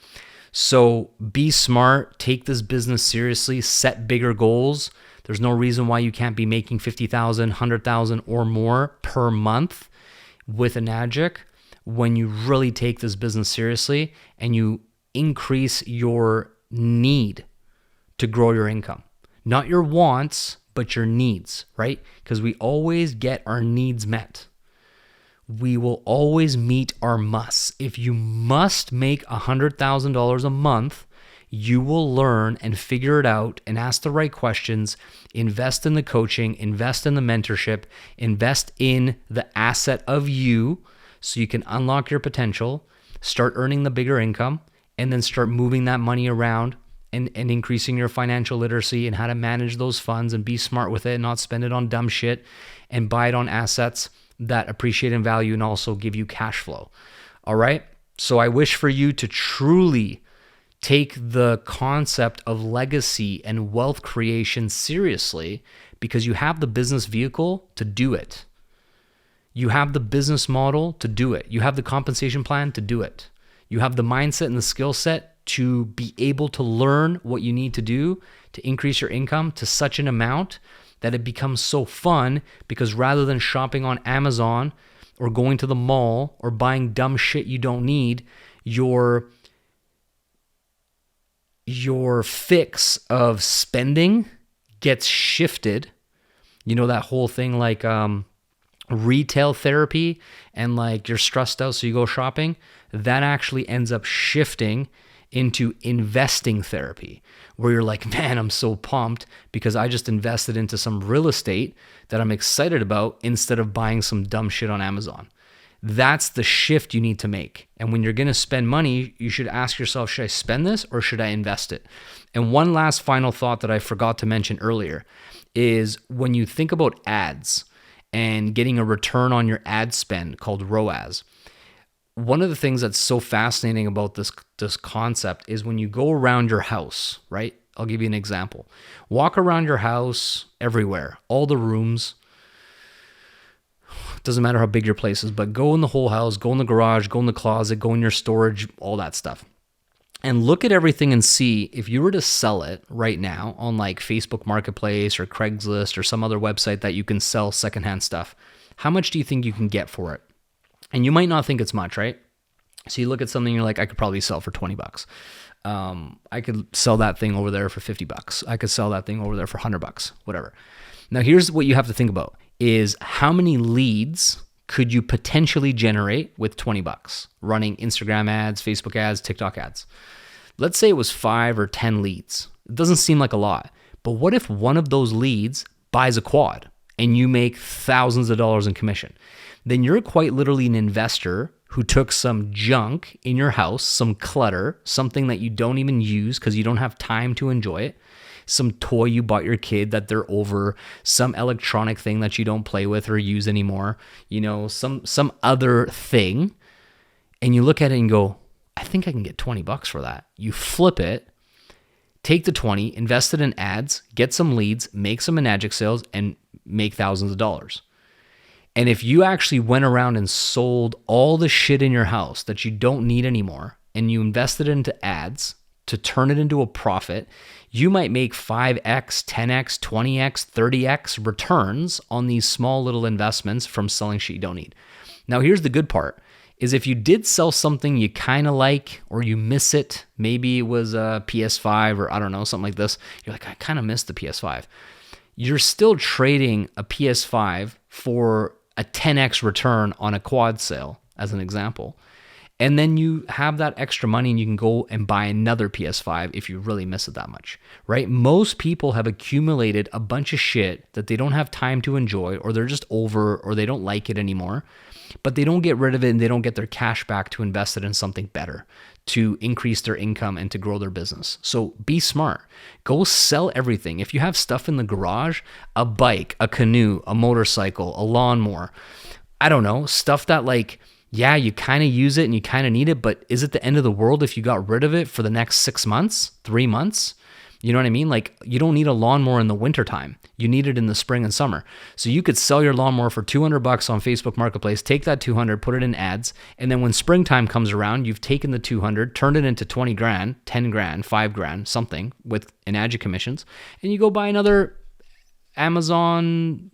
S1: So be smart, take this business seriously, set bigger goals. There's no reason why you can't be making $50,000, $100,000 or more per month with an Anagic when you really take this business seriously and you increase your need to grow your income. Not your wants, but your needs, right? Because we always get our needs met. We will always meet our musts. If you must make $100,000 a month, you will learn and figure it out and ask the right questions, invest in the coaching, invest in the mentorship, invest in the asset of you, so you can unlock your potential, start earning the bigger income, and then start moving that money around and increasing your financial literacy and how to manage those funds and be smart with it and not spend it on dumb shit, and buy it on assets that appreciate in value and also give you cash flow. All right? So I wish for you to truly take the concept of legacy and wealth creation seriously, because you have the business vehicle to do it. You have the business model to do it. You have the compensation plan to do it. You have the mindset and the skill set to be able to learn what you need to do to increase your income to such an amount that it becomes so fun, because rather than shopping on Amazon or going to the mall or buying dumb shit you don't need, your fix of spending gets shifted. That whole thing like retail therapy, and like you're stressed out so you go shopping, that actually ends up shifting into investing therapy, where you're like, man, I'm so pumped because I just invested into some real estate that I'm excited about instead of buying some dumb shit on Amazon. That's the shift you need to make. And when you're going to spend money, you should ask yourself, should I spend this or should I invest it? And one last final thought that I forgot to mention earlier is when you think about ads and getting a return on your ad spend called ROAS, one of the things that's so fascinating about this concept is when you go around your house, right? I'll give you an example. Walk around your house everywhere, all the rooms. Doesn't matter how big your place is, but go in the whole house, go in the garage, go in the closet, go in your storage, all that stuff. And look at everything and see if you were to sell it right now on like Facebook Marketplace or Craigslist or some other website that you can sell secondhand stuff, how much do you think you can get for it? And you might not think it's much, right? So you look at something, you're like, I could probably sell for $20. I could sell that thing over there for $50. I could sell that thing over there for $100, whatever. Now here's what you have to think about is how many leads could you potentially generate with $20 running Instagram ads, Facebook ads, TikTok ads? Let's say it was 5 or 10 leads. It doesn't seem like a lot, but what if one of those leads buys a quad and you make thousands of dollars in commission? Then you're quite literally an investor who took some junk in your house, some clutter, something that you don't even use because you don't have time to enjoy it, some toy you bought your kid that they're over, some electronic thing that you don't play with or use anymore, some other thing, and you look at it and go, I think I can get $20 for that. You flip it, take the 20, invest it in ads, get some leads, make some magic sales, and make thousands of dollars. And if you actually went around and sold all the shit in your house that you don't need anymore, and you invested it into ads to turn it into a profit, you might make 5x, 10x, 20x, 30x returns on these small little investments from selling shit you don't need. Now, here's the good part, is if you did sell something you kind of like or you miss it, maybe it was a PS5 or I don't know, something like this, you're like, I kind of missed the PS5. You're still trading a PS5 for a 10x return on a quad sale, as an example. And then you have that extra money and you can go and buy another PS5 if you really miss it that much, right? Most people have accumulated a bunch of shit that they don't have time to enjoy, or they're just over, or they don't like it anymore, but they don't get rid of it and they don't get their cash back to invest it in something better, to increase their income and to grow their business. So be smart. Go sell everything. If you have stuff in the garage, a bike, a canoe, a motorcycle, a lawnmower, I don't know, stuff that like, yeah, you kind of use it and you kind of need it, but is it the end of the world if you got rid of it for the next 6 months, 3 months? You know what I mean? Like, you don't need a lawnmower in the wintertime. You need it in the spring and summer. So you could sell your lawnmower for $200 on Facebook Marketplace, take that 200, put it in ads, and then when springtime comes around, you've taken the 200, turned it into 20 grand, 10 grand, 5 grand, something with an ad commissions, and you go buy another Amazon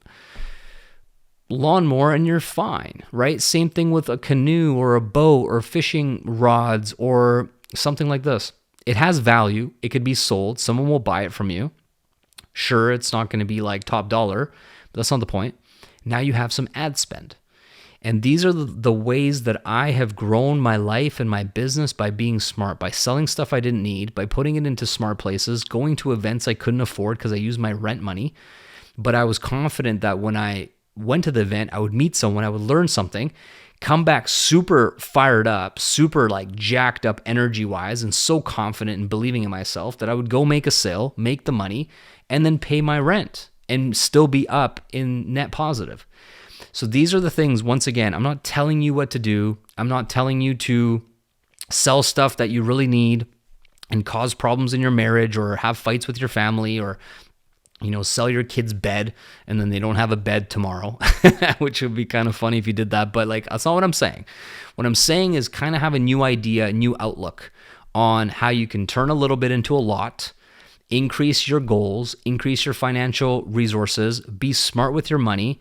S1: lawnmower and you're fine, right? Same thing with a canoe or a boat or fishing rods or something like this. It has value. It could be sold. Someone will buy it from you. Sure, it's not going to be like top dollar, but that's not the point. Now you have some ad spend. And these are the ways that I have grown my life and my business, by being smart, by selling stuff I didn't need, by putting it into smart places, going to events I couldn't afford because I used my rent money. But I was confident that when I went to the event, I would meet someone, I would learn something, come back super fired up, super like jacked up energy wise, and so confident and believing in myself that I would go make a sale, make the money, and then pay my rent and still be up in net positive. So these are the things, once again, I'm not telling you what to do. I'm not telling you to sell stuff that you really need and cause problems in your marriage or have fights with your family, or sell your kid's bed and then they don't have a bed tomorrow, which would be kind of funny if you did that. But like, that's not what I'm saying. What I'm saying is kind of have a new idea, a new outlook on how you can turn a little bit into a lot, increase your goals, increase your financial resources, be smart with your money,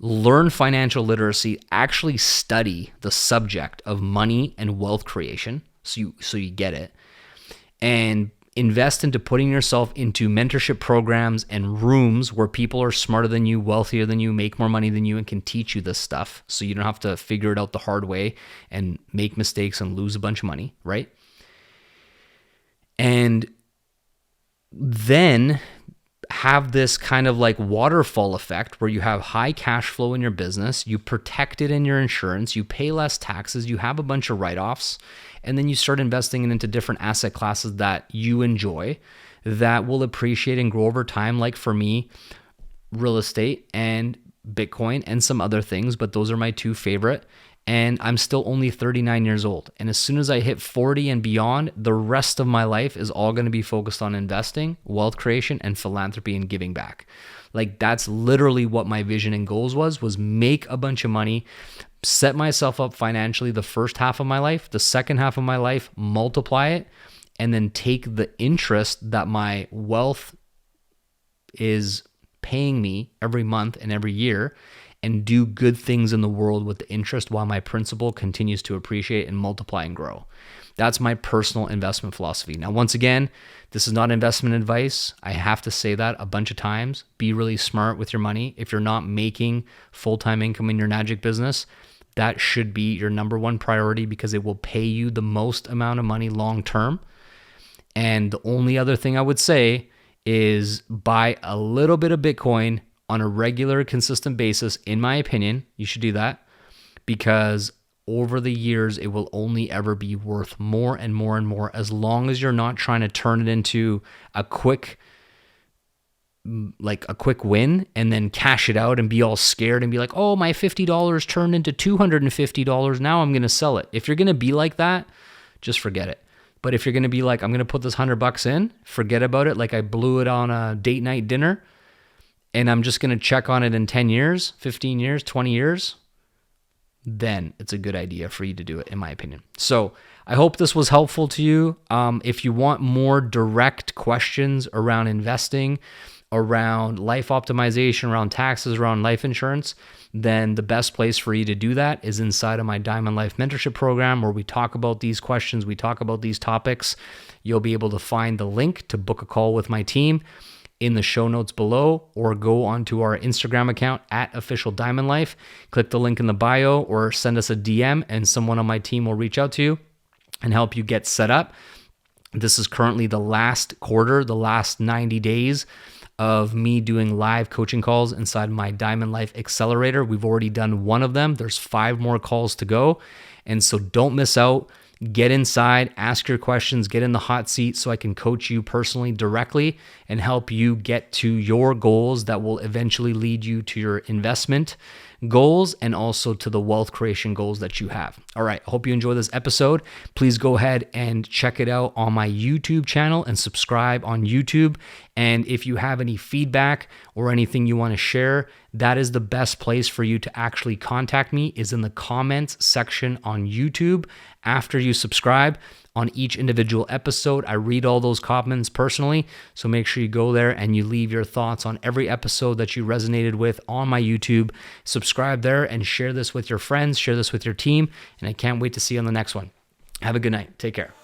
S1: learn financial literacy, actually study the subject of money and wealth creation so you get it, and invest into putting yourself into mentorship programs and rooms where people are smarter than you, wealthier than you, make more money than you, and can teach you this stuff so you don't have to figure it out the hard way and make mistakes and lose a bunch of money, right? And then have this kind of like waterfall effect where you have high cash flow in your business, you protect it in your insurance, you pay less taxes, you have a bunch of write-offs, and then you start investing it into different asset classes that you enjoy that will appreciate and grow over time. Like for me, real estate and Bitcoin and some other things, but those are my two favorite. and I'm still only 39 years old. And as soon as I hit 40 and beyond, the rest of my life is all going to be focused on investing, wealth creation, and philanthropy and giving back. Like that's literally what my vision and goals was make a bunch of money, set myself up financially the first half of my life, the second half of my life, multiply it, and then take the interest that my wealth is paying me every month and every year and do good things in the world with the interest while my principal continues to appreciate and multiply and grow. That's my personal investment philosophy. Now, once again, this is not investment advice. I have to say that a bunch of times. Be really smart with your money. If you're not making full-time income in your magic business, that should be your number one priority because it will pay you the most amount of money long-term. And the only other thing I would say is buy a little bit of Bitcoin on a regular, consistent basis. In my opinion, you should do that because over the years, it will only ever be worth more and more and more as long as you're not trying to turn it into a quick win and then cash it out and be all scared and be like, oh, my $50 turned into $250. Now I'm going to sell it. If you're going to be like that, just forget it. But if you're going to be like, I'm going to put this $100 in, forget about it. Like I blew it on a date night dinner and I'm just going to check on it in 10 years, 15 years, 20 years, then it's a good idea for you to do it, in my opinion. So I hope this was helpful to you. If you want more direct questions around investing, around life optimization, around taxes, around life insurance, then the best place for you to do that is inside of my Diamond Life Mentorship Program where we talk about these questions, we talk about these topics. You'll be able to find the link to book a call with my team in the show notes below, or go onto our Instagram account at Official Diamond Life. Click the link in the bio or send us a DM and someone on my team will reach out to you and help you get set up. This is currently the last quarter, the last 90 days of me doing live coaching calls inside my Diamond Life Accelerator. We've already done one of them. There's 5 more calls to go. And so don't miss out. Get inside, ask your questions, get in the hot seat so I can coach you personally directly and help you get to your goals that will eventually lead you to your investment goals and also to the wealth creation goals that you have. All right, I hope you enjoy this episode. Please go ahead and check it out on my YouTube channel and subscribe on YouTube. And if you have any feedback or anything you want to share, that is the best place for you to actually contact me is in the comments section on YouTube. After you subscribe on each individual episode, I read all those comments personally. So make sure you go there and you leave your thoughts on every episode that you resonated with on my YouTube. Subscribe there and share this with your friends, share this with your team. And I can't wait to see you on the next one. Have a good night. Take care.